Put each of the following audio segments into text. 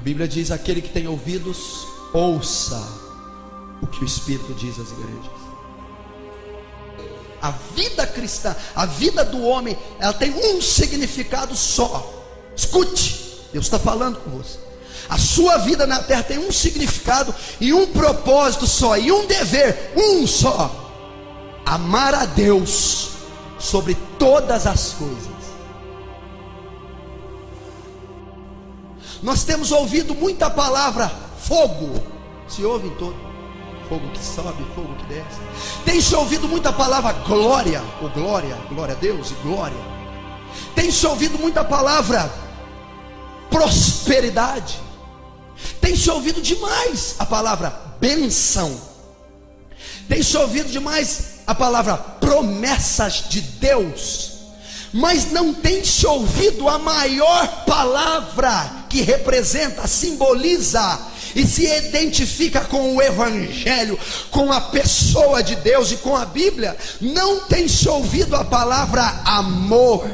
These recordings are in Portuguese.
Bíblia diz: aquele que tem ouvidos, ouça o que o Espírito diz às igrejas. A vida cristã, a vida do homem, ela tem um significado só. Escute, Deus está falando com você. A sua vida na terra tem um significado e um propósito só, e um dever, um só: amar a Deus sobre todas as coisas. Nós temos ouvido muita palavra fogo, se ouve em todo. Fogo que sobe, fogo que desce. Tem-se ouvido muita palavra glória, ou glória, glória a Deus e glória. Tem-se ouvido muita palavra prosperidade. Tem-se ouvido demais a palavra bênção. Tem-se ouvido demais a palavra promessas de Deus. Mas não tem-se ouvido a maior palavra que representa, simboliza e se identifica com o Evangelho, com a pessoa de Deus e com a Bíblia. Não tem se ouvido a palavra amor.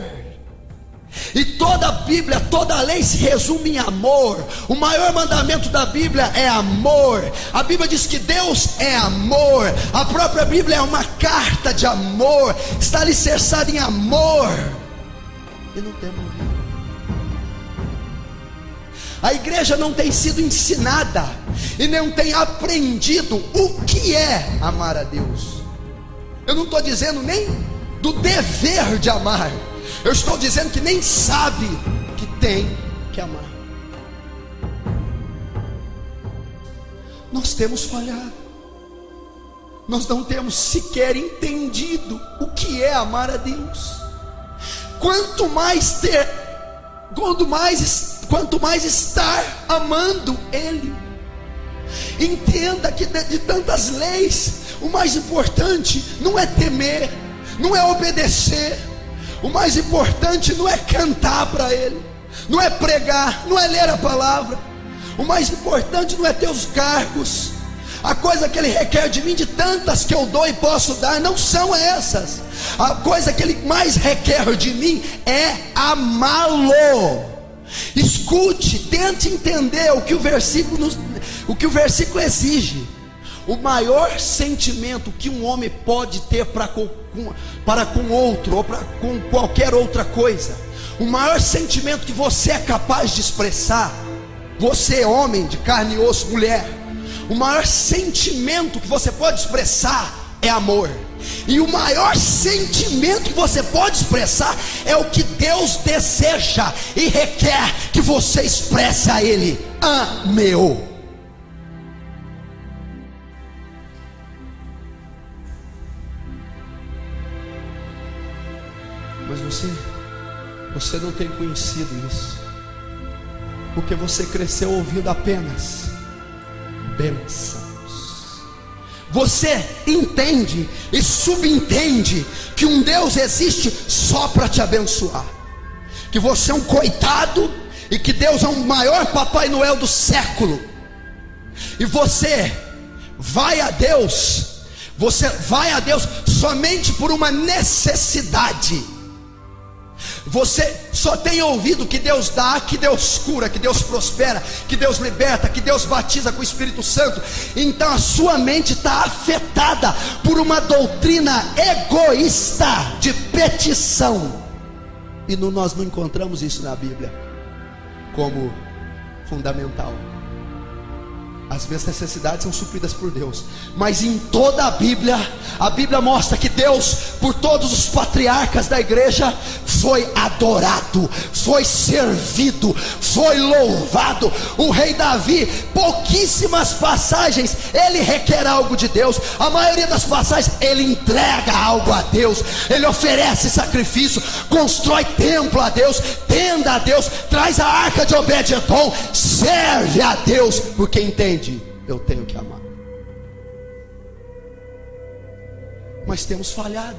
E toda a Bíblia, toda a lei se resume em amor. O maior mandamento da Bíblia é amor. A Bíblia diz que Deus é amor. A própria Bíblia é uma carta de amor, está alicerçada em amor. E não temos ouvido. A igreja não tem sido ensinada e não tem aprendido o que é amar a Deus. Eu não estou dizendo nem do dever de amar, eu estou dizendo que nem sabe que tem que amar. Nós temos falhado. Nós não temos sequer entendido o que é amar a Deus. Quanto mais estar amando Ele. Entenda que de tantas leis, o mais importante não é temer, não é obedecer. O mais importante não é cantar para Ele, não é pregar, não é ler a palavra. O mais importante não é ter os cargos. A coisa que Ele requer de mim, de tantas que eu dou e posso dar, não são essas. A coisa que Ele mais requer de mim é amá-lo. Escute, tente entender o que o versículo exige. O maior sentimento que um homem pode ter para com outro, ou para com qualquer outra coisa, o maior sentimento que você é capaz de expressar, você homem de carne e osso, mulher, o maior sentimento que você pode expressar é amor. E o maior sentimento que você pode expressar é o que Deus deseja e requer que você expresse a Ele: ame-o. Mas você não tem conhecido isso, porque você cresceu ouvindo apenas bênçãos. Você entende e subentende que um Deus existe só para te abençoar, que você é um coitado e que Deus é o maior Papai Noel do século. E você vai a Deus somente por uma necessidade. Você só tem ouvido que Deus dá, que Deus cura, que Deus prospera, que Deus liberta, que Deus batiza com o Espírito Santo. Então a sua mente está afetada por uma doutrina egoísta de petição. E nós não encontramos isso na Bíblia como fundamental. As minhas necessidades são supridas por Deus, mas em toda a Bíblia mostra que Deus, por todos os patriarcas da igreja, foi adorado, foi servido, foi louvado. O rei Davi, pouquíssimas passagens ele requer algo de Deus. A maioria das passagens ele entrega algo a Deus, ele oferece sacrifício, constrói templo a Deus, tenda a Deus, traz a arca de Obed-edom, serve a Deus, porque entende: eu tenho que amar. Mas temos falhado.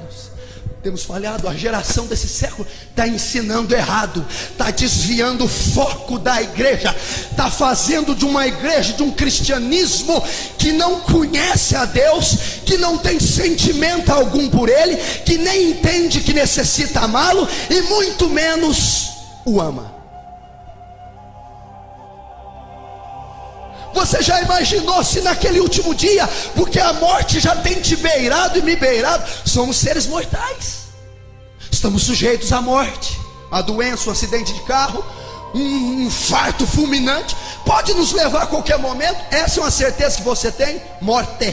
A geração desse século está ensinando errado, está desviando o foco da igreja, está fazendo de uma igreja, de um cristianismo que não conhece a Deus, que não tem sentimento algum por Ele, que nem entende que necessita amá-lo e muito menos o ama. Você já imaginou se naquele último dia, porque a morte já tem te beirado e me beirado, somos seres mortais, estamos sujeitos à morte, a doença, um acidente de carro, um infarto fulminante, pode nos levar a qualquer momento. Essa é uma certeza que você tem, morte.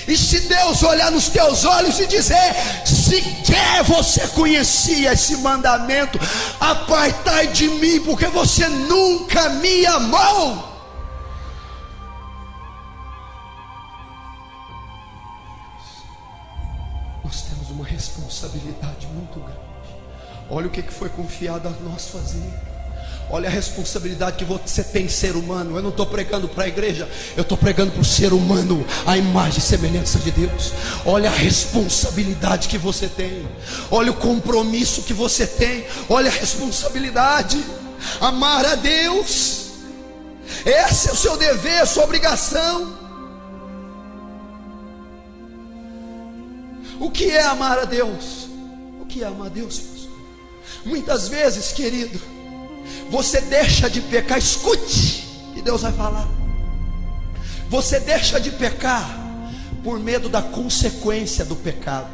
E se Deus olhar nos teus olhos e dizer: sequer você conhecia esse mandamento, apartai de mim, porque você nunca me amou. Nós temos uma responsabilidade muito grande. Olha o que foi confiado a nós fazer. Olha a responsabilidade que você tem, ser humano. Eu não estou pregando para a igreja, eu estou pregando para o ser humano, a imagem e semelhança de Deus. Olha a responsabilidade que você tem. Olha o compromisso que você tem. Olha a responsabilidade. Amar a Deus, esse é o seu dever, a sua obrigação. O que é amar a Deus? O que é amar a Deus, pastor? Muitas vezes, querido, você deixa de pecar. Escute que Deus vai falar. Você deixa de pecar por medo da consequência do pecado.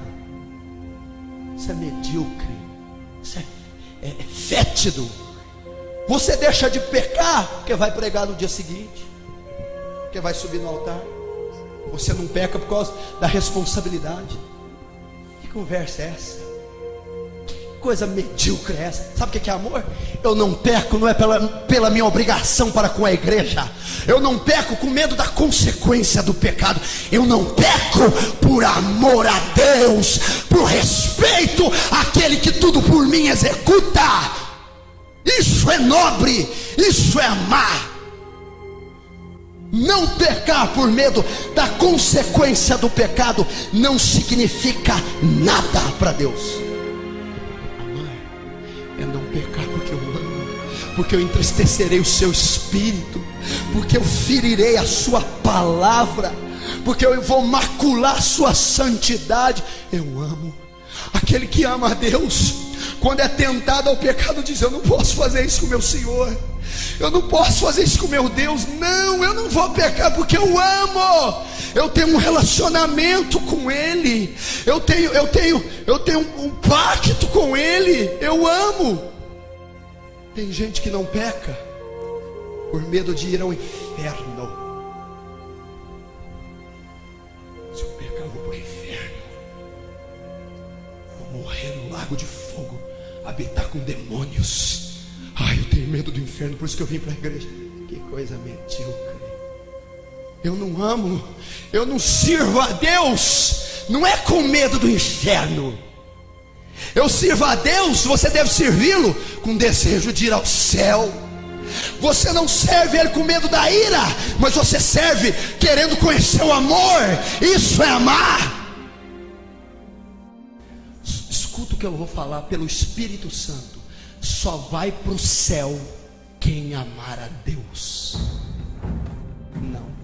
Isso é medíocre, isso é fétido. Você deixa de pecar porque vai pregar no dia seguinte, porque vai subir no altar. Você não peca por causa da responsabilidade. Que conversa é essa? Coisa medíocre é essa? Sabe o que é amor? Eu não peco, não é pela minha obrigação para com a igreja. Eu não peco com medo da consequência do pecado. Eu não peco por amor a Deus, por respeito àquele que tudo por mim executa. Isso é nobre, isso é amar. Não pecar por medo da consequência do pecado não significa nada para Deus. É não pecar porque eu amo, porque eu entristecerei o seu espírito, porque eu ferirei a sua palavra, porque eu vou macular a sua santidade. Eu amo. Aquele que ama a Deus, quando é tentado ao pecado, diz: eu não posso fazer isso com meu Senhor, eu não posso fazer isso com meu Deus. Não, eu não vou pecar porque eu amo. Eu tenho um relacionamento com Ele. Eu tenho um pacto com Ele. Eu amo. Tem gente que não peca por medo de ir ao inferno. Se eu pecar, eu vou para o inferno. Vou morrer no lago de fogo, habitar com demônios. Ai, eu tenho medo do inferno, por isso que eu vim para a igreja. Que coisa medíocre. Eu não amo, eu não sirvo a Deus, não é com medo do inferno. Eu sirvo a Deus, você deve servi-lo com desejo de ir ao céu. Você não serve Ele com medo da ira, mas você serve querendo conhecer o amor. Isso é amar. Escuta o que eu vou falar pelo Espírito Santo. Só vai para o céu quem amar a Deus. Não.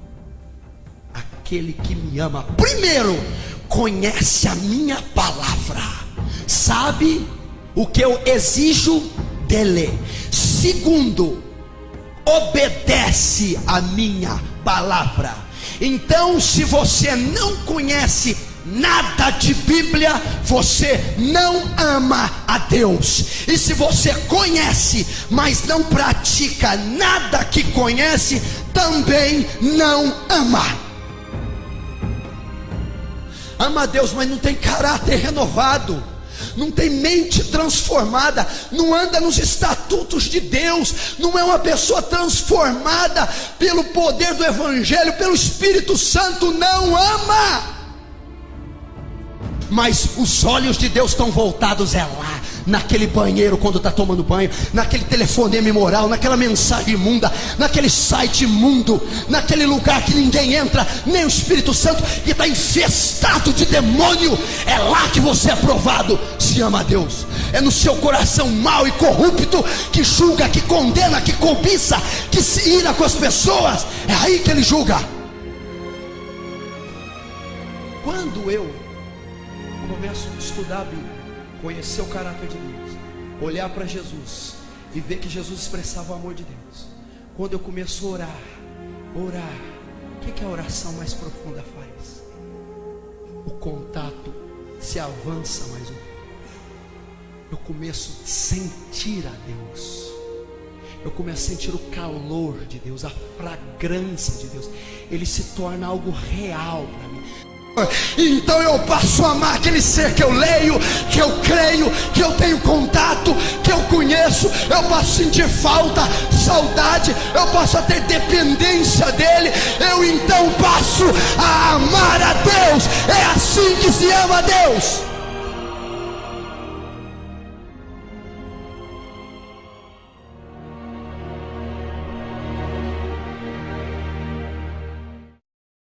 Aquele que me ama, primeiro, conhece a minha palavra, sabe o que eu exijo dele. Segundo, obedece a minha palavra. Então, se você não conhece nada de Bíblia, você não ama a Deus. E se você conhece, mas não pratica nada que conhece, também não ama. Ama a Deus, mas não tem caráter renovado, não tem mente transformada, não anda nos estatutos de Deus, não é uma pessoa transformada pelo poder do Evangelho, pelo Espírito Santo, não ama. Mas os olhos de Deus estão voltados lá, naquele banheiro quando está tomando banho, naquele telefonema imoral, naquela mensagem imunda, naquele site imundo, naquele lugar que ninguém entra, nem o Espírito Santo, que está infestado de demônio. É lá que você é provado se ama a Deus. É no seu coração mau e corrupto, que julga, que condena, que cobiça, que se ira com as pessoas. É aí que ele julga. Quando eu começo a estudar a Bíblia, conhecer o caráter de Deus, olhar para Jesus e ver que Jesus expressava o amor de Deus, quando eu começo a orar Orar. O que a oração mais profunda faz? O contato se avança mais um pouco. Eu começo a sentir a Deus. Eu começo a sentir o calor de Deus, a fragrância de Deus. Ele se torna algo real para mim. Então eu passo a amar aquele ser que eu leio, que eu creio, que eu tenho contato, que eu conheço. Eu posso sentir falta, saudade, eu posso ter dependência dele. Eu então passo a amar a Deus. É assim que se ama a Deus.